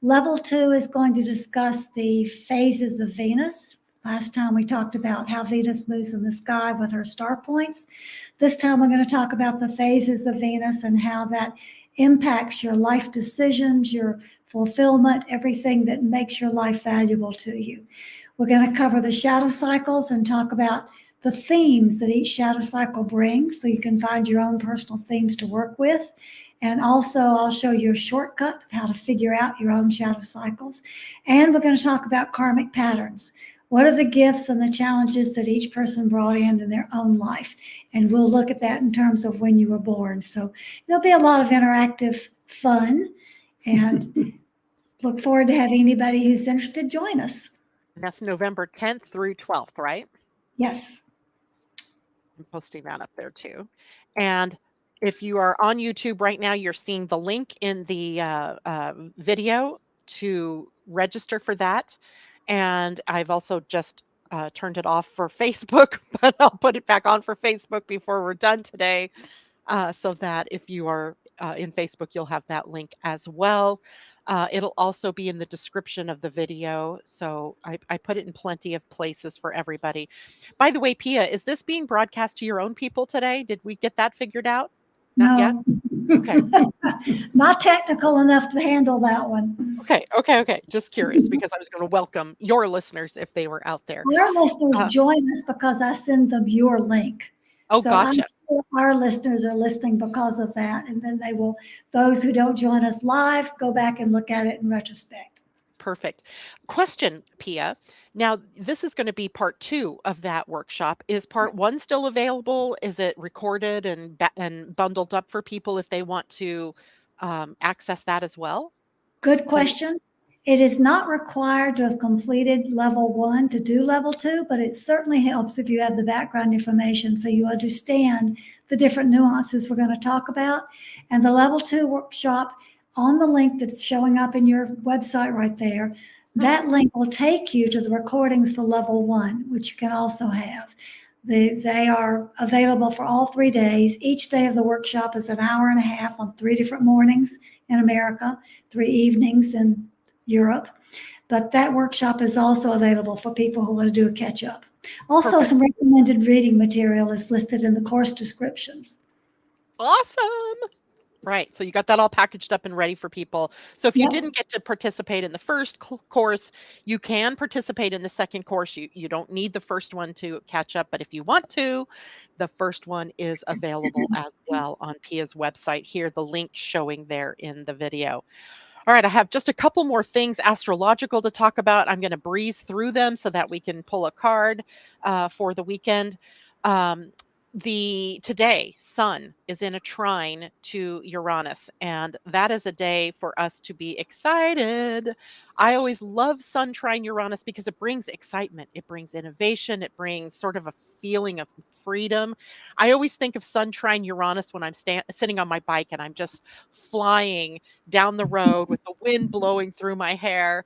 Speaker 2: Level 2 is going to discuss the phases of Venus. Last time we talked about how Venus moves in the sky with her star points. This time we're going to talk about the phases of Venus and how that impacts your life decisions, your fulfillment, everything that makes your life valuable to you. We're going to cover the shadow cycles and talk about the themes that each shadow cycle brings, so you can find your own personal themes to work with. And also, I'll show you a shortcut of how to figure out your own shadow cycles. And we're going to talk about karmic patterns. What are the gifts and the challenges that each person brought in their own life? And we'll look at that in terms of when you were born. So there'll be a lot of interactive fun, and look forward to having anybody who's interested join us.
Speaker 1: And that's November 10th through 12th, right?
Speaker 2: Yes.
Speaker 1: I'm posting that up there too. And if you are on YouTube right now, you're seeing the link in the video to register for that. And I've also just turned it off for Facebook, but I'll put it back on for Facebook before we're done today, so that if you are in Facebook, you'll have that link as well. It'll also be in the description of the video. So I put it in plenty of places for everybody. By the way, Pia, is this being broadcast to your own people today? Did we get that figured out? Not yet?
Speaker 2: No.
Speaker 1: Okay.
Speaker 2: Not technical enough to handle that one.
Speaker 1: Okay. Just curious, because I was going to welcome your listeners if they were out there.
Speaker 2: Our listeners join us because I send them your link.
Speaker 1: Oh,
Speaker 2: So
Speaker 1: gotcha.
Speaker 2: I'm sure our listeners are listening because of that. And then they will, those who don't join us live, go back and look at it in retrospect.
Speaker 1: Perfect. Question, Pia. Now, this is going to be part 2 of that workshop. Is part
Speaker 2: Yes.
Speaker 1: 1 still available? Is it recorded and bundled up for people if they want to access that as well?
Speaker 2: Good question. It is not required to have completed level 1 to do level 2, but it certainly helps if you have the background information so you understand the different nuances we're going to talk about. And the level 2 workshop, on the link that's showing up in your website right there, that link will take you to the recordings for level 1, which you can also have. They are available for all 3 days. Each day of the workshop is an hour and a half on 3 different mornings in America, 3 evenings in Europe. But that workshop is also available for people who want to do a catch up. Also,
Speaker 1: Perfect.
Speaker 2: some recommended reading material is listed in the course descriptions.
Speaker 1: Awesome. Right. So you got that all packaged up and ready for people. So if you
Speaker 2: Yep.
Speaker 1: didn't get to participate in the first course, you can participate in the second course. You don't need the first one to catch up, but if you want to, the first one is available as well on Pia's website here, the link showing there in the video. All right, I have just a couple more things astrological to talk about. I'm going to breeze through them so that we can pull a card for the weekend. Today, Sun is in a trine to Uranus, and that is a day for us to be excited. I always love Sun trine Uranus because it brings excitement, it brings innovation, it brings sort of a feeling of freedom. I always think of Sun trine Uranus when I'm sitting on my bike and I'm just flying down the road with the wind blowing through my hair,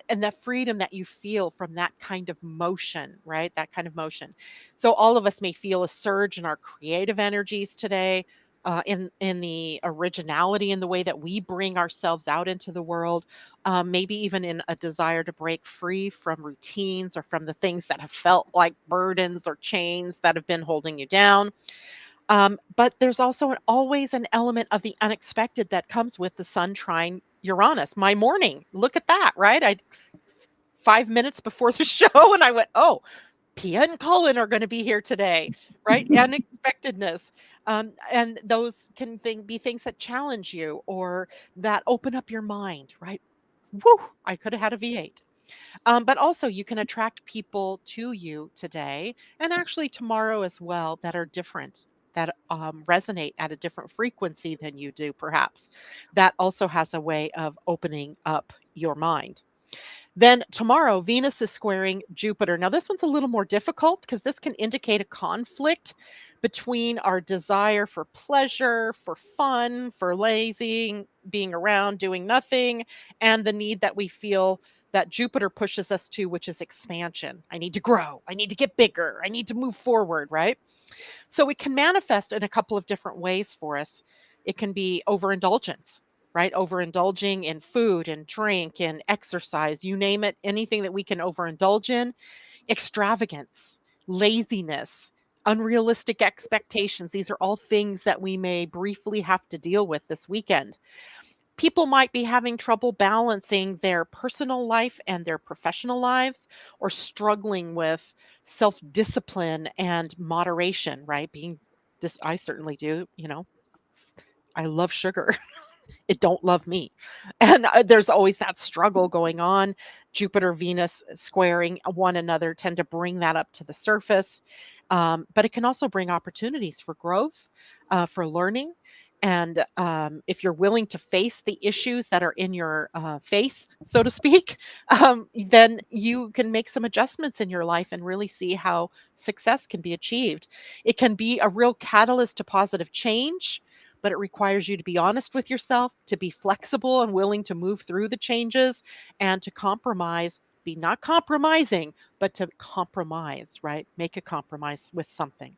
Speaker 1: and that freedom that you feel from that kind of motion, right? That kind of motion. So all of us may feel a surge in our creative energies today, in the originality in the way that we bring ourselves out into the world, maybe even in a desire to break free from routines or from the things that have felt like burdens or chains that have been holding you down. But there's also always an element of the unexpected that comes with the Sun trine Uranus. My morning, look at that, right? 5 minutes before the show, and I went, oh, Pia and Cullen are going to be here today, right? Unexpectedness. And those can be things that challenge you or that open up your mind, right? Woo, I could have had a V8. But also, you can attract people to you today and actually tomorrow as well that are different, that resonate at a different frequency than you do, perhaps. That also has a way of opening up your mind. Then tomorrow, Venus is squaring Jupiter. Now, this one's a little more difficult because this can indicate a conflict between our desire for pleasure, for fun, for lazing, being around, doing nothing, and the need that we feel that Jupiter pushes us to, which is expansion. I need to grow. I need to get bigger. I need to move forward, right? So it can manifest in a couple of different ways for us. It can be overindulgence, right? Overindulging in food and drink and exercise, you name it, anything that we can overindulge in. Extravagance, laziness, unrealistic expectations. These are all things that we may briefly have to deal with this weekend. People might be having trouble balancing their personal life and their professional lives, or struggling with self discipline and moderation, right? I certainly do, I love sugar. It don't love me. And there's always that struggle going on. Jupiter, Venus squaring one another tend to bring that up to the surface. But it can also bring opportunities for growth, for learning. And if you're willing to face the issues that are in your face, so to speak, then you can make some adjustments in your life and really see how success can be achieved. It can be a real catalyst to positive change, but it requires you to be honest with yourself, to be flexible and willing to move through the changes, and to compromise. Be not compromising, but to compromise, right? Make a compromise with something.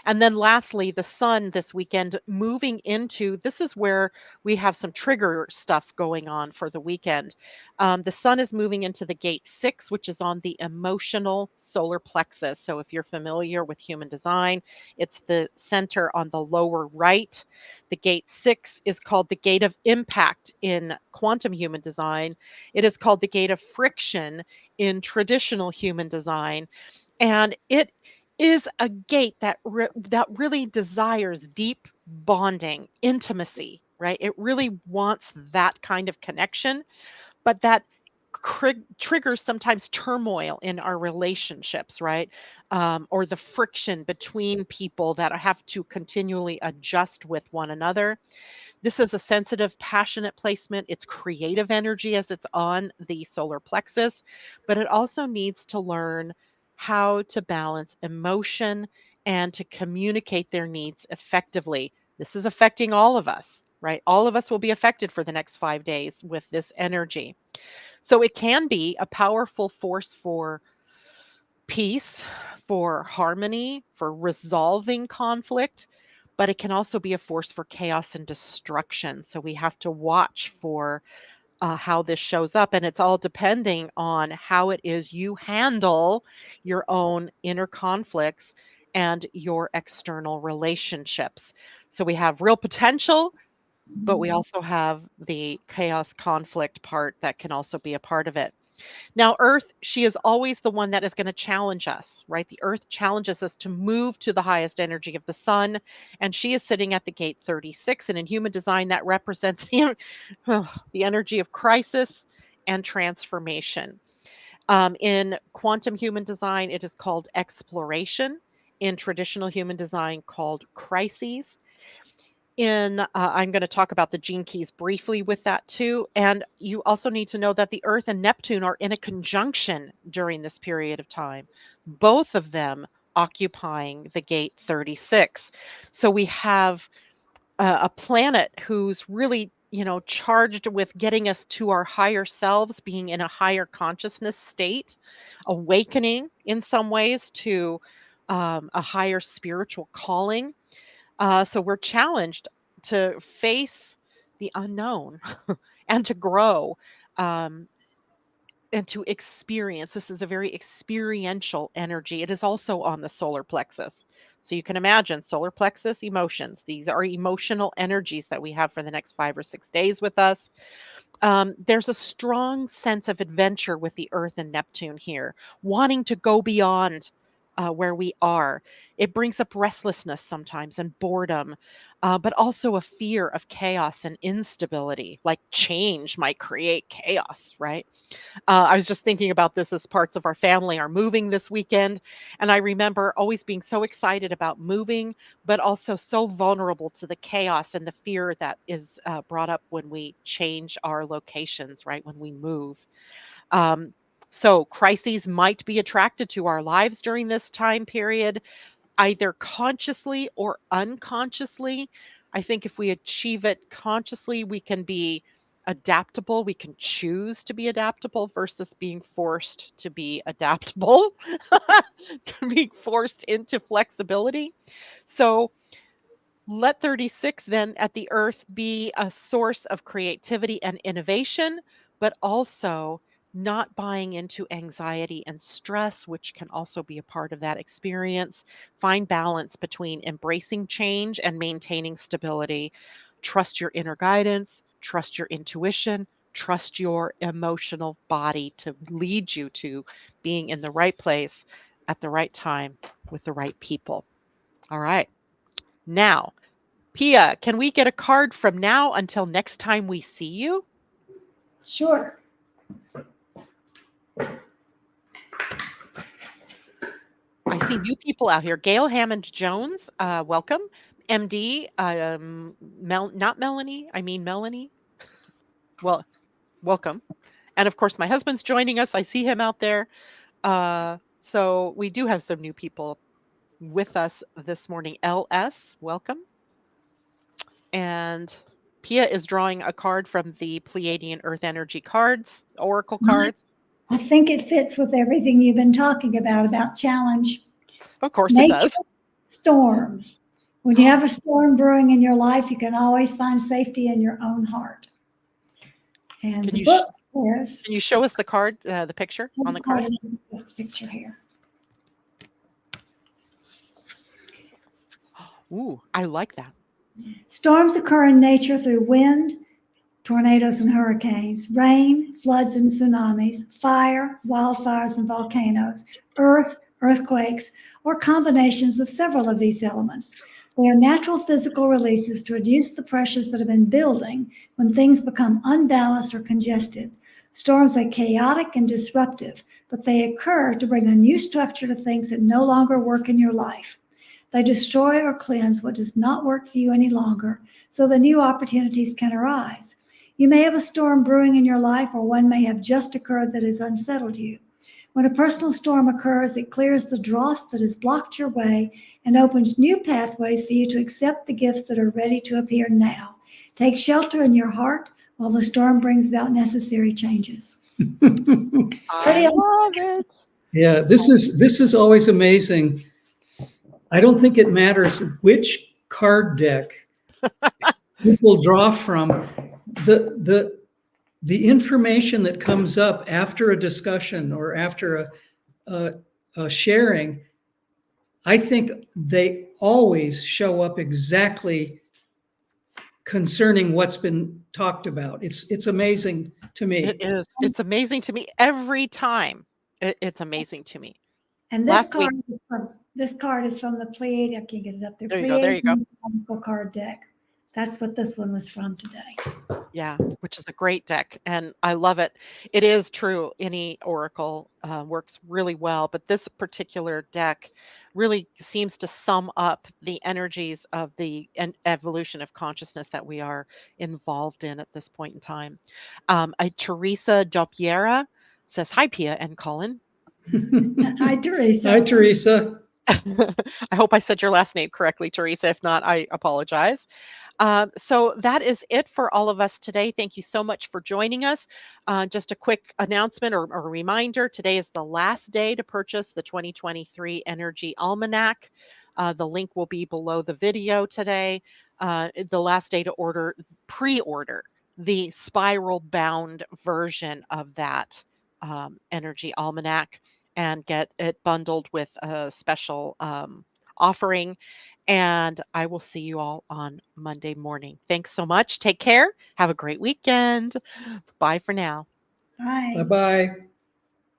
Speaker 1: And then lastly, the sun this weekend moving into this is where we have some trigger stuff going on for the weekend. The sun is moving into the gate 6, which is on the emotional solar plexus. So if you're familiar with human design, it's the center on the lower right. The gate 6 is called the gate of impact in quantum human design. It is called the gate of friction in traditional human design. And it is a gate that really desires deep bonding, intimacy, right? It really wants that kind of connection, but that triggers sometimes turmoil in our relationships, right? Or the friction between people that have to continually adjust with one another. This is a sensitive, passionate placement. It's creative energy as it's on the solar plexus, but it also needs to learn how to balance emotion and to communicate their needs effectively. This is affecting all of us, right? All of us will be affected for the next 5 days with this energy. So it can be a powerful force for peace, for harmony, for resolving conflict, but it can also be a force for chaos and destruction. So we have to watch for how this shows up. And it's all depending on how it is you handle your own inner conflicts and your external relationships. So we have real potential, but we also have the chaos conflict part that can also be a part of it. Now, Earth, she is always the one that is going to challenge us, right? The Earth challenges us to move to the highest energy of the sun, and she is sitting at the gate 36. And in human design, that represents the energy of crisis and transformation. In quantum human design, it is called exploration. In traditional human design, called crises. I'm going to talk about the gene keys briefly with that too. And you also need to know that the Earth and Neptune are in a conjunction during this period of time, both of them occupying the gate 36. So we have a planet who's really, charged with getting us to our higher selves, being in a higher consciousness state, awakening in some ways to a higher spiritual calling. So we're challenged to face the unknown and to grow, um, and to experience. This is a very experiential energy. It is also on the solar plexus. So you can imagine solar plexus emotions. These are emotional energies that we have for the next 5 or 6 days with us. There's a strong sense of adventure with the Earth and Neptune here, wanting to go beyond where we are. It brings up restlessness sometimes and boredom, but also a fear of chaos and instability. Like change might create chaos, right? I was just thinking about this as parts of our family are moving this weekend. And I remember always being so excited about moving, but also so vulnerable to the chaos and the fear that is brought up when we change our locations, right? When we move. Um, so crises might be attracted to our lives during this time period, either consciously or unconsciously. I think if we achieve it consciously, we can be adaptable. We can choose to be adaptable versus being forced to be adaptable, being forced into flexibility. So let 36 then at the Earth be a source of creativity and innovation, but also not buying into anxiety and stress, which can also be a part of that experience. Find balance between embracing change and maintaining stability. Trust your inner guidance, trust your intuition, trust your emotional body to lead you to being in the right place at the right time with the right people. All right. Now, Pia, can we get a card from now until next time we see you?
Speaker 2: Sure.
Speaker 1: I see new people out here. Gail Hammond Jones, welcome. MD, not Melanie, I mean Melanie. Well, welcome. And of course, my husband's joining us. I see him out there. So we do have some new people with us this morning. LS, welcome. And Pia is drawing a card from the Pleiadian-Earth energy cards, oracle cards.
Speaker 2: I think it fits with everything you've been talking about challenge.
Speaker 1: Of course it
Speaker 2: Nature,
Speaker 1: does.
Speaker 2: storms. When you have a storm brewing in your life, you can always find safety in your own heart. And
Speaker 1: Can
Speaker 2: the
Speaker 1: you
Speaker 2: book says,
Speaker 1: Can you show us the card, the picture on the card?
Speaker 2: Picture here.
Speaker 1: Ooh, I like that.
Speaker 2: Storms occur in nature through wind, tornadoes and hurricanes, rain, floods and tsunamis, fire, wildfires and volcanoes, earth, earthquakes, or combinations of several of these elements. They are natural physical releases to reduce the pressures that have been building when things become unbalanced or congested. Storms are chaotic and disruptive, but they occur to bring a new structure to things that no longer work in your life. They destroy or cleanse what does not work for you any longer, so the new opportunities can arise. You may have a storm brewing in your life, or one may have just occurred that has unsettled you. When a personal storm occurs, it clears the dross that has blocked your way and opens new pathways for you to accept the gifts that are ready to appear now. Take shelter in your heart while the storm brings about necessary changes.
Speaker 1: I love it.
Speaker 3: Yeah, this is always amazing. I don't think it matters which card deck people draw from. The information that comes up after a discussion or after a sharing, I think they always show up exactly concerning what's been talked about. It's amazing to me.
Speaker 1: It is. It's amazing to me every time. It's amazing to me.
Speaker 2: And
Speaker 1: Last week,
Speaker 2: this card is from the Pleiadian. I can't get it up there.
Speaker 1: There you go. There you go.
Speaker 2: Pleiadian card deck. That's what this one was from today.
Speaker 1: Yeah, which is a great deck, and I love it. It is true. Any oracle works really well, but this particular deck really seems to sum up the energies of the evolution of consciousness that we are involved in at this point in time. Teresa Dopiera says, "Hi, Pia and Cullen."
Speaker 2: Hi, Teresa.
Speaker 3: Hi, Teresa.
Speaker 1: I hope I said your last name correctly, Teresa. If not, I apologize. So that is it for all of us today. Thank you so much for joining us. Just a quick announcement or a reminder, today is the last day to purchase the 2023 Energy Almanac. The link will be below the video today. The last day to pre-order the spiral bound version of that Energy Almanac and get it bundled with a special offering. And I will see you all on Monday morning. Thanks so much. Take care. Have a great weekend. Bye for now.
Speaker 2: Bye.
Speaker 3: Bye-bye.